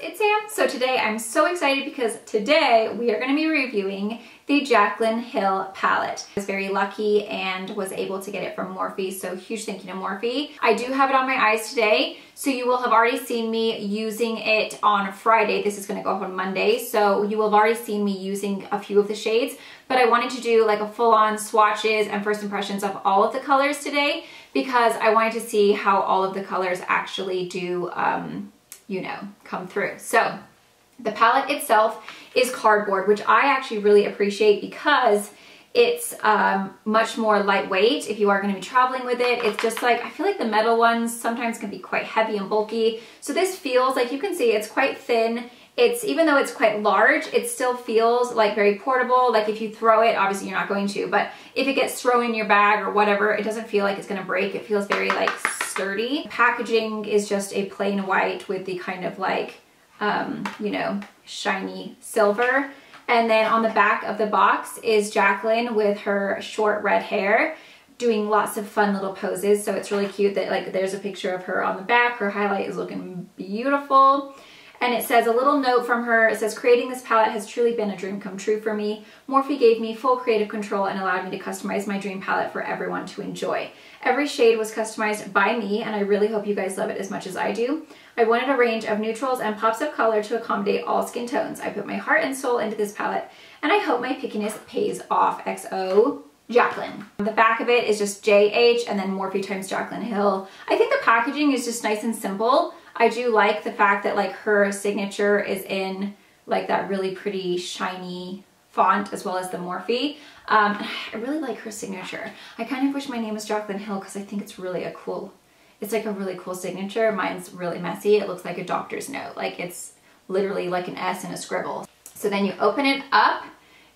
it's Sam. So today I'm so excited because today we are going to be reviewing the Jaclyn Hill palette. I was very lucky and was able to get it from Morphe, so huge thank you to Morphe. I do have it on my eyes today, so you will have already seen me using it on Friday. This is going to go up on Monday, so you will have already seen me using a few of the shades, but I wanted to do like a full-on swatches and first impressions of all of the colors today because I wanted to see how all of the colors actually do you know, come through. So the palette itself is cardboard, which I actually really appreciate because it's much more lightweight if you are going to be traveling with it. It's just like, I feel like the metal ones sometimes can be quite heavy and bulky. So this feels like, you can see it's quite thin. It's, even though it's quite large, it still feels like very portable. Like if you throw it, obviously you're not going to, but if it gets thrown in your bag or whatever, it doesn't feel like it's going to break. It feels very like sturdy. Packaging is just a plain white with the kind of like, you know, shiny silver. And then on the back of the box is Jaclyn with her short red hair doing lots of fun little poses. So it's really cute that like there's a picture of her on the back. Her highlight is looking beautiful. And it says a little note from her. It says, creating this palette has truly been a dream come true for me. Morphe gave me full creative control and allowed me to customize my dream palette for everyone to enjoy. Every shade was customized by me, and I really hope you guys love it as much as I do. I wanted a range of neutrals and pops of color to accommodate all skin tones. I put my heart and soul into this palette, and I hope my pickiness pays off. XO Jaclyn. The back of it is just JH and then Morphe times Jaclyn Hill. I think the packaging is just nice and simple. I do like the fact that like her signature is in like that really pretty shiny font as well as the Morphe. I really like her signature. I kind of wish my name was Jaclyn Hill because I think it's really a cool, it's like a really cool signature. Mine's really messy. It looks like a doctor's note. Like it's literally like an S and a scribble. So then you open it up.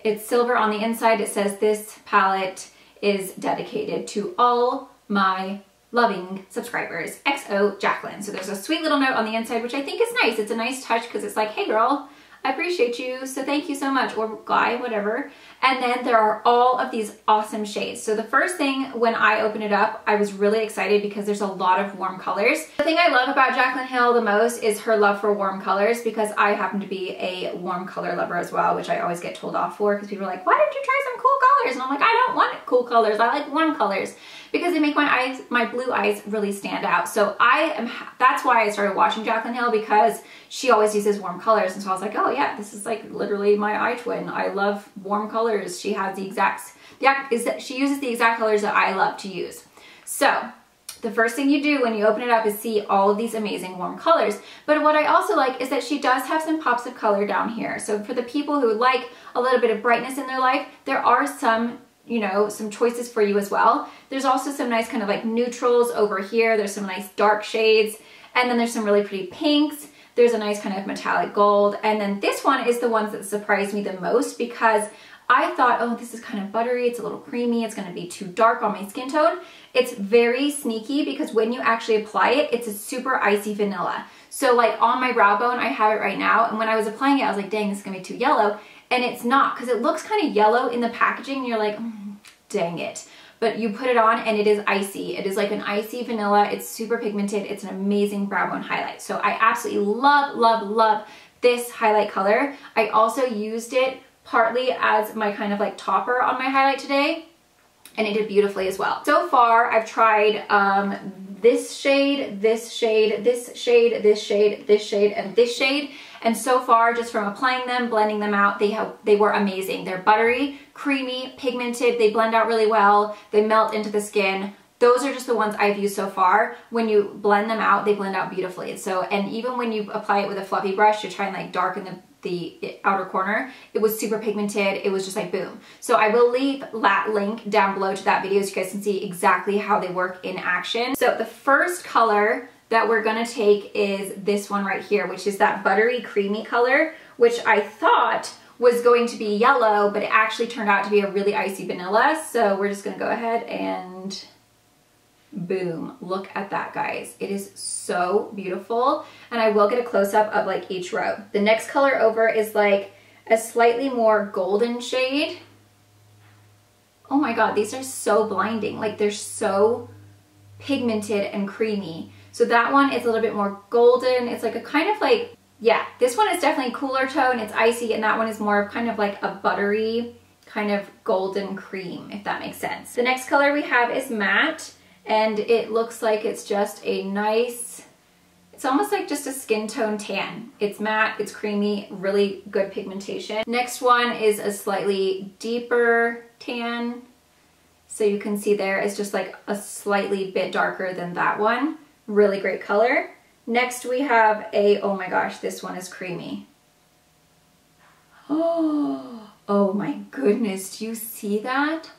It's silver on the inside. It says this palette is dedicated to all my loving subscribers. XO Jaclyn. So there's a sweet little note on the inside, which I think is nice. It's a nice touch because it's like, hey girl, I appreciate you, so thank you so much, or guy, whatever. And then there are all of these awesome shades. So the first thing when I opened it up, I was really excited because there's a lot of warm colors. The thing I love about Jaclyn Hill the most is her love for warm colors, because I happen to be a warm color lover as well, which I always get told off for because people are like, why don't you try some cool colors? And I'm like, I don't want cool colors. I like warm colors because they make my eyes, my blue eyes really stand out. So that's why I started watching Jaclyn Hill, because she always uses warm colors. And so I was like, oh yeah, this is like literally my eye twin. I love warm colors. She has the exact, she uses the exact colors that I love to use. So the first thing you do when you open it up is see all of these amazing warm colors. But what I also like is that she does have some pops of color down here. So for the people who like a little bit of brightness in their life, there are some, you know, some choices for you as well. There's also some nice kind of like neutrals over here. There's some nice dark shades, and then there's some really pretty pinks. There's a nice kind of metallic gold. And then this one is the ones that surprised me the most because I thought, oh, this is kind of buttery. It's a little creamy. It's going to be too dark on my skin tone. It's very sneaky because when you actually apply it, it's a super icy vanilla. So like on my brow bone, I have it right now. And when I was applying it, I was like, dang, this is going to be too yellow. And it's not, because it looks kind of yellow in the packaging and you're like, dang it. But you put it on and it is icy. It is like an icy vanilla. It's super pigmented. It's an amazing brow bone highlight. So I absolutely love, love, love this highlight color. I also used it partly as my kind of like topper on my highlight today, and it did beautifully as well. So far I've tried this shade, this shade, this shade, this shade, this shade, and this shade. And so far, just from applying them, blending them out, they were amazing. They're buttery, creamy, pigmented. They blend out really well. They melt into the skin. Those are just the ones I've used so far. When you blend them out, they blend out beautifully. So, and even when you apply it with a fluffy brush to try and like darken the outer corner, it was super pigmented. It was just like boom. So I will leave that link down below to that video so you guys can see exactly how they work in action. So the first color that we're gonna take is this one right here, which is that buttery creamy color, which I thought was going to be yellow, but it actually turned out to be a really icy vanilla. So we're just gonna go ahead and boom, look at that, guys. It is so beautiful. And I will get a close-up of like each row. The next color over is like a slightly more golden shade. Oh my God, these are so blinding. Like they're so pigmented and creamy. So that one is a little bit more golden. It's like a kind of like Yeah, this one is definitely cooler tone. It's icy, and that one is more kind of like a buttery kind of golden cream, if that makes sense. The next color we have is matte, and it looks like it's just a nice, it's almost like just a skin tone tan. It's matte, it's creamy, really good pigmentation. Next one is a slightly deeper tan. So you can see there it's just like a slightly bit darker than that one. Really great color. Next we have a, oh my gosh, this one is creamy. Oh my goodness, do you see that?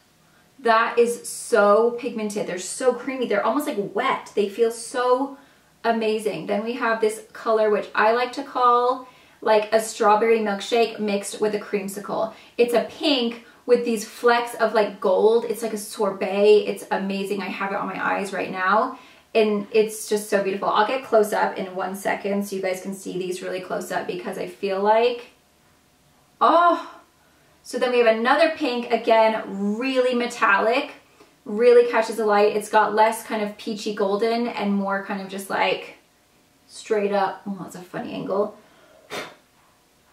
That is so pigmented. They're so creamy. They're almost like wet. They feel so amazing. Then we have this color, which I like to call like a strawberry milkshake mixed with a creamsicle. It's a pink with these flecks of like gold. It's like a sorbet. It's amazing. I have it on my eyes right now. And it's just so beautiful. I'll get close up in 1 second so you guys can see these really close up because I feel like, oh. So then we have another pink, again, really metallic, really catches the light. It's got less kind of peachy golden and more kind of just like straight up, oh, that's a funny angle.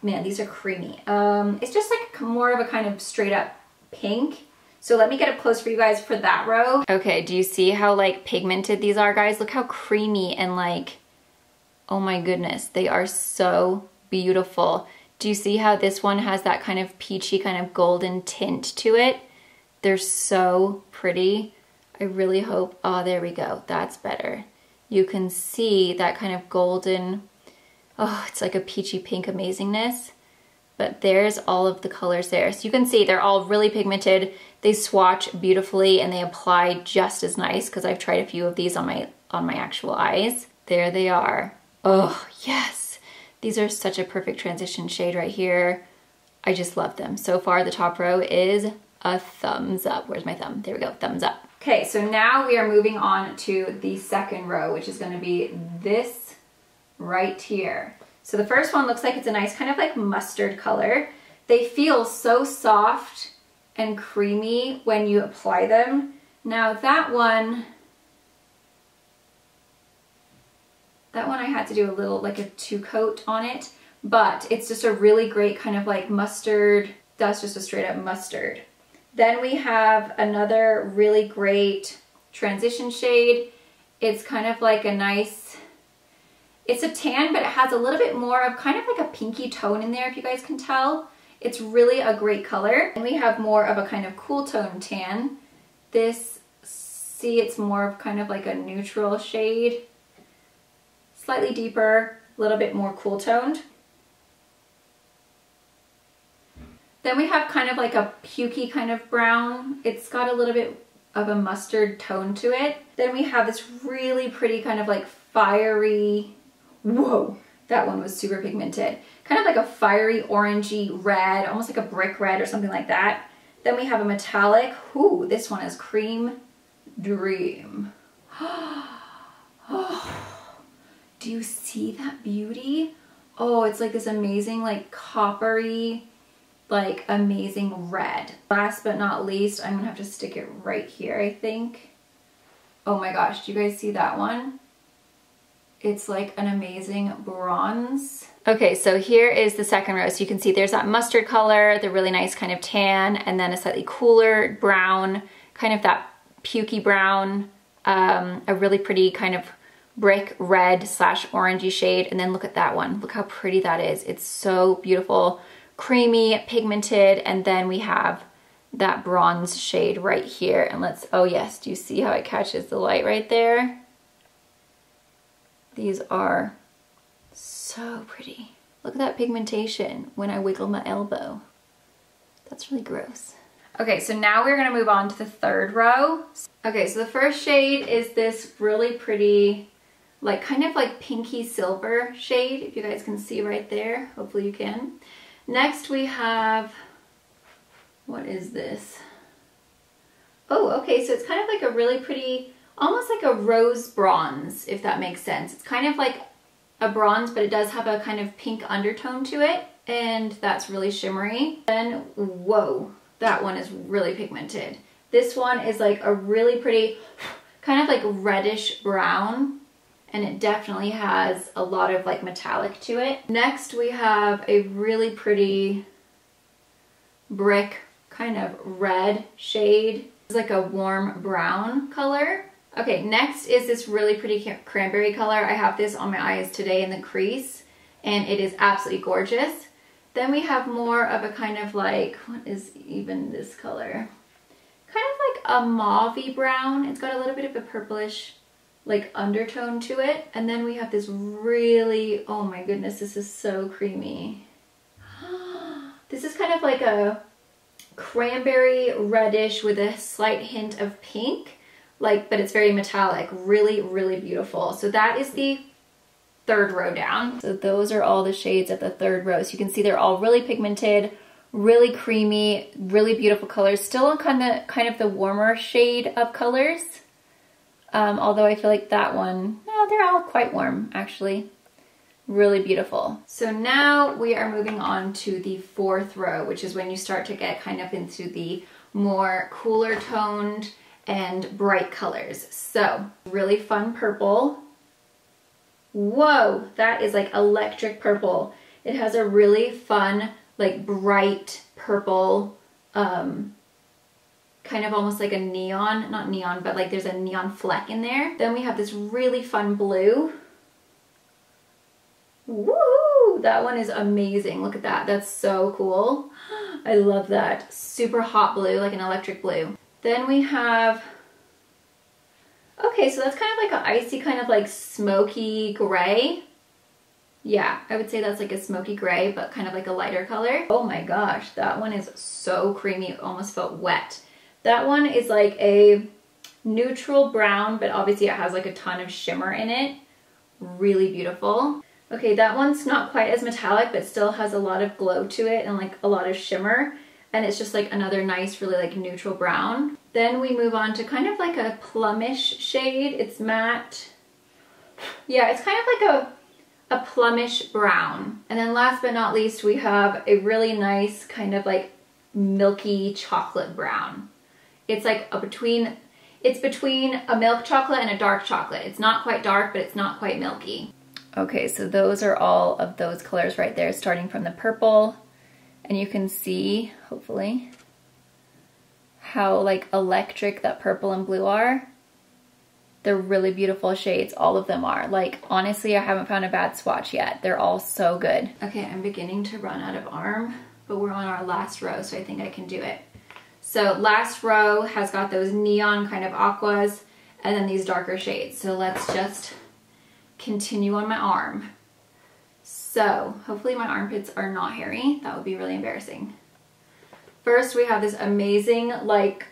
Man, these are creamy. It's just like more of a kind of straight up pink. So let me get up close for you guys for that row. Okay, do you see how like pigmented these are, guys? Look how creamy and like, oh my goodness, they are so beautiful. Do you see how this one has that kind of peachy kind of golden tint to it? They're so pretty. I really hope, oh, there we go. That's better. You can see that kind of golden, oh, it's like a peachy pink amazingness. But there's all of the colors there. So you can see they're all really pigmented. They swatch beautifully and they apply just as nice because I've tried a few of these on my actual eyes. There they are. Oh, yes. These are such a perfect transition shade right here. I just love them. So far, the top row is a thumbs up. Where's my thumb? There we go, thumbs up. Okay, so now we are moving on to the second row, which is gonna be this right here. So the first one looks like it's a nice kind of like mustard color. They feel so soft and creamy when you apply them. Now that one I had to do a little like a 2-coat on it, but it's just a really great kind of like mustard. That's just a straight up mustard. Then we have another really great transition shade. It's kind of like a nice, it's a tan, but it has a little bit more of kind of like a pinky tone in there, if you guys can tell. It's really a great color. And we have more of a kind of cool tone tan. This, see, it's more of kind of like a neutral shade. Slightly deeper, a little bit more cool toned. Then we have kind of like a pukey kind of brown. It's got a little bit of a mustard tone to it. Then we have this really pretty kind of like fiery, whoa, that one was super pigmented. Kind of like a fiery orangey red, almost like a brick red or something like that. Then we have a metallic, ooh, this one is Cream Dream. Oh, do you see that beauty? Oh, it's like this amazing like coppery, like amazing red. Last but not least, I'm gonna have to stick it right here, I think. Oh my gosh, do you guys see that one? It's like an amazing bronze. Okay, so here is the second row. So you can see there's that mustard color, the really nice kind of tan, and then a slightly cooler brown, kind of that pukey brown, a really pretty kind of brick red slash orangey shade. And then look at that one. Look how pretty that is. It's so beautiful, creamy, pigmented. And then we have that bronze shade right here. And let's, oh yes, do you see how it catches the light right there? These are so pretty. Look at that pigmentation when I wiggle my elbow. That's really gross. Okay, so now we're gonna move on to the third row. Okay, so the first shade is this really pretty, like kind of like pinky silver shade, if you guys can see right there. Hopefully you can. Next we have, what is this? Oh, okay, so it's kind of like a really pretty, almost like a rose bronze, if that makes sense. It's kind of like a bronze, but it does have a kind of pink undertone to it, and that's really shimmery. Then, whoa, that one is really pigmented. This one is like a really pretty, kind of like reddish brown, and it definitely has a lot of like metallic to it. Next we have a really pretty brick kind of red shade. It's like a warm brown color. Okay, next is this really pretty cranberry color. I have this on my eyes today in the crease, and it is absolutely gorgeous. Then we have more of a kind of like, what is even this color? Kind of like a mauve-y brown. It's got a little bit of a purplish like undertone to it. And then we have this really, oh my goodness, this is so creamy. This is kind of like a cranberry reddish with a slight hint of pink, like, but it's very metallic. Really, really beautiful. So that is the third row down. So those are all the shades of the third row. So you can see they're all really pigmented, really creamy, really beautiful colors. Still kind of the warmer shade of colors. Although I feel like that one, no, they're all quite warm actually. Really beautiful. So now we are moving on to the fourth row, which is when you start to get kind of into the more cooler toned and bright colors. So really fun purple. Whoa, that is like electric purple. It has a really fun, like bright purple, kind of almost like a neon, not neon, but like there's a neon fleck in there. Then we have this really fun blue. Woo! That one is amazing. Look at that. That's so cool. I love that. Super hot blue, like an electric blue. Then we have, okay, so that's kind of like an icy, kind of like smoky gray. Yeah, I would say that's like a smoky gray, but kind of like a lighter color. Oh my gosh, that one is so creamy. It almost felt wet. That one is like a neutral brown, but obviously it has like a ton of shimmer in it. Really beautiful. Okay, that one's not quite as metallic, but still has a lot of glow to it and like a lot of shimmer. And it's just like another nice, really like neutral brown. Then we move on to kind of like a plumish shade. It's matte. Yeah, it's kind of like a plumish brown. And then last but not least, we have a really nice kind of like milky chocolate brown. It's like it's between a milk chocolate and a dark chocolate. It's not quite dark, but it's not quite milky. Okay, so those are all of those colors right there, starting from the purple. And you can see, hopefully, how like electric that purple and blue are. They're really beautiful shades, all of them are. Like, honestly, I haven't found a bad swatch yet. They're all so good. Okay, I'm beginning to run out of arm, but we're on our last row, so I think I can do it. So last row has got those neon kind of aquas, and then these darker shades. So let's just continue on my arm. So hopefully my armpits are not hairy. That would be really embarrassing. First we have this amazing like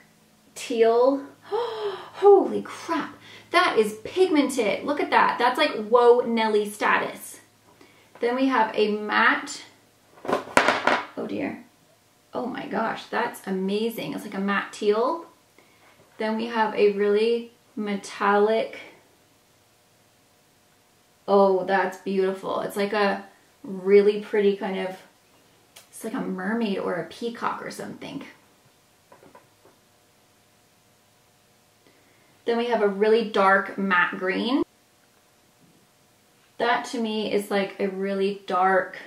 teal. Holy crap. That is pigmented. Look at that. That's like whoa Nelly status. Then we have a matte. Oh dear. Oh my gosh, that's amazing. It's like a matte teal. Then we have a really metallic. Oh, that's beautiful. It's like a really pretty kind of, it's like a mermaid or a peacock or something. Then we have a really dark matte green. That to me is like a really dark,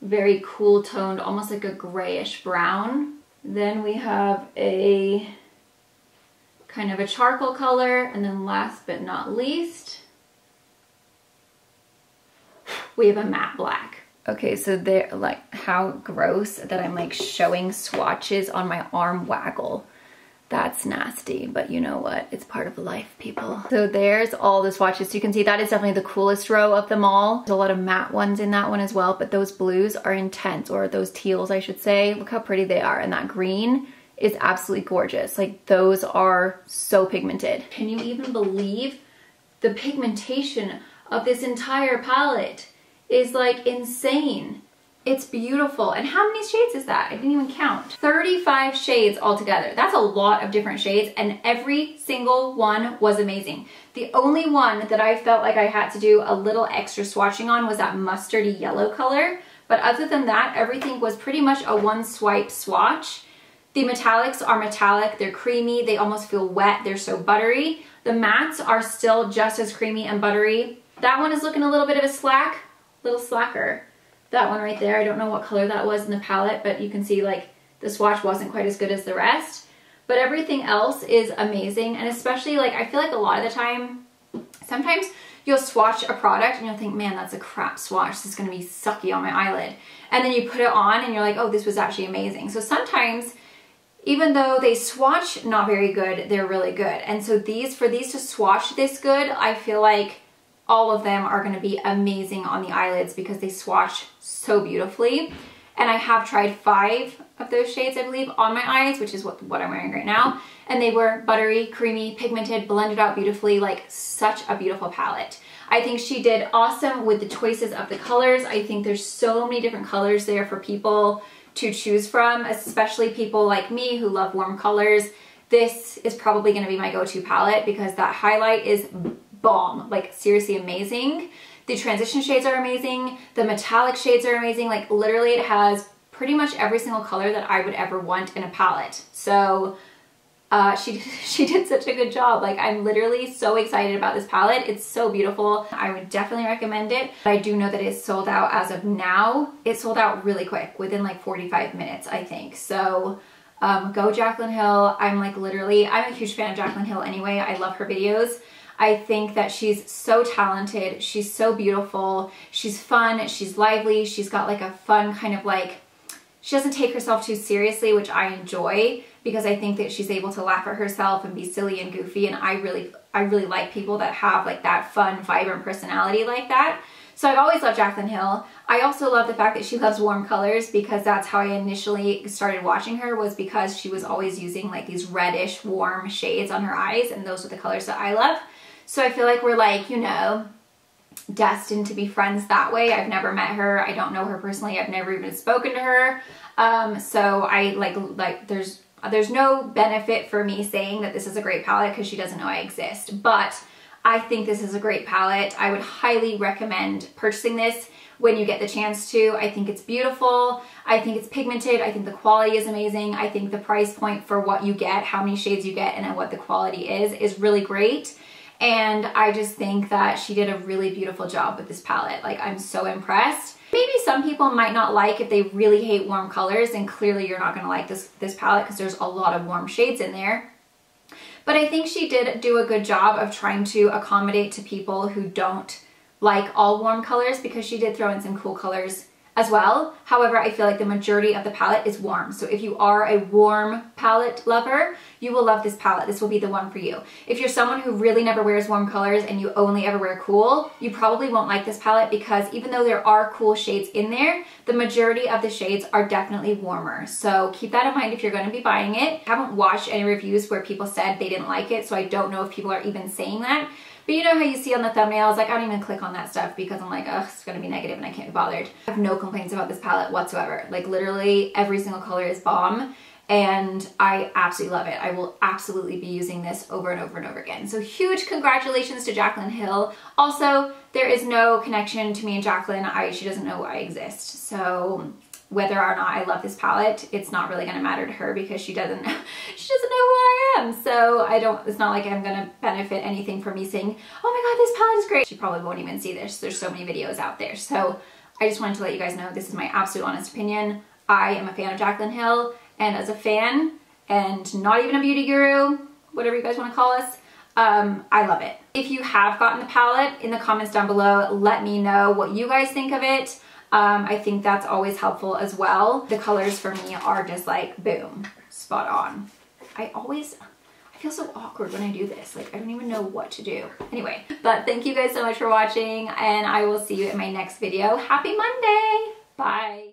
very cool toned, almost like a grayish brown. Then we have a kind of a charcoal color, and then last but not least, we have a matte black. Okay, so they're like, how gross that I'm like showing swatches on my arm waggle. That's nasty, but you know what? It's part of life, people. So there's all the swatches. So you can see that is definitely the coolest row of them all. There's a lot of matte ones in that one as well, but those blues are intense, or those teals, I should say. Look how pretty they are. And that green is absolutely gorgeous. Like, those are so pigmented. Can you even believe the pigmentation of this entire palette? Is like insane. It's beautiful. And how many shades is that? I didn't even count. 35 shades altogether. That's a lot of different shades, and every single one was amazing. The only one that I felt like I had to do a little extra swatching on was that mustardy yellow color. But other than that, everything was pretty much a one swipe swatch. The metallics are metallic, they're creamy, they almost feel wet, they're so buttery. The mattes are still just as creamy and buttery. That one is looking a little bit of a little slacker. That one right there, I don't know what color that was in the palette, but you can see like the swatch wasn't quite as good as the rest. But everything else is amazing, and especially like I feel like a lot of the time, sometimes you'll swatch a product and you'll think, man, that's a crap swatch. This is gonna be sucky on my eyelid. And then you put it on and you're like, oh, this was actually amazing. So sometimes, even though they swatch not very good, they're really good. And so for these to swatch this good, I feel like all of them are gonna be amazing on the eyelids because they swatch so beautifully. And I have tried 5 of those shades, I believe, on my eyes, which is what I'm wearing right now. And they were buttery, creamy, pigmented, blended out beautifully, like such a beautiful palette. I think she did awesome with the choices of the colors. I think there's so many different colors there for people to choose from, especially people like me who love warm colors. This is probably gonna be my go-to palette because that highlight is bomb, like seriously amazing. The transition shades are amazing. The metallic shades are amazing. Like literally it has pretty much every single color that I would ever want in a palette. So she did such a good job. Like I'm literally so excited about this palette. It's so beautiful. I would definitely recommend it. I do know that it's sold out as of now. It sold out really quick, within like 45 minutes, I think. So go Jaclyn Hill. I'm a huge fan of Jaclyn Hill anyway. I love her videos. I think that she's so talented. She's so beautiful. She's fun. She's lively. She's got like a fun kind of like, she doesn't take herself too seriously, which I enjoy because I think that she's able to laugh at herself and be silly and goofy. And I really like people that have like that fun, vibrant personality like that. So I've always loved Jaclyn Hill. I also love the fact that she loves warm colors because that's how I initially started watching her, was because she was always using like these reddish warm shades on her eyes, and those are the colors that I love. So I feel like we're like, you know, destined to be friends that way. I've never met her. I don't know her personally. I've never even spoken to her. So I like there's no benefit for me saying that this is a great palette because she doesn't know I exist. But I think this is a great palette. I would highly recommend purchasing this when you get the chance to. I think it's beautiful. I think it's pigmented. I think the quality is amazing. I think the price point for what you get, how many shades you get, and then what the quality is really great. And I just think that she did a really beautiful job with this palette. Like, I'm so impressed. Maybe some people might not like, if they really hate warm colors, and clearly you're not gonna like this palette because there's a lot of warm shades in there. But I think she did do a good job of trying to accommodate to people who don't like all warm colors, because she did throw in some cool colors as well. However, I feel like the majority of the palette is warm. So if you are a warm palette lover, you will love this palette. This will be the one for you. If you're someone who really never wears warm colors and you only ever wear cool, you probably won't like this palette, because even though there are cool shades in there, the majority of the shades are definitely warmer. So keep that in mind if you're going to be buying it. I haven't watched any reviews where people said they didn't like it, so I don't know if people are even saying that. But you know how you see on the thumbnails, like I don't even click on that stuff because I'm like, ugh, it's gonna be negative and I can't be bothered. I have no complaints about this palette whatsoever. Like literally every single color is bomb, and I absolutely love it. I will absolutely be using this over and over and over again. So huge congratulations to Jaclyn Hill. Also, there is no connection to me and Jaclyn. She doesn't know I exist. So whether or not I love this palette, it's not really gonna matter to her because she doesn't know who I am. So it's not like I'm gonna benefit anything from me saying, oh my God, this palette is great. She probably won't even see this. There's so many videos out there. So I just wanted to let you guys know this is my absolute honest opinion. I am a fan of Jaclyn Hill, and as a fan, and not even a beauty guru, whatever you guys wanna call us, I love it. If you have gotten the palette, in the comments down below, let me know what you guys think of it. I think that's always helpful as well. The colors for me are just like, boom, spot on. I feel so awkward when I do this. Like, I don't even know what to do. Anyway, but thank you guys so much for watching, and I will see you in my next video. Happy Monday! Bye!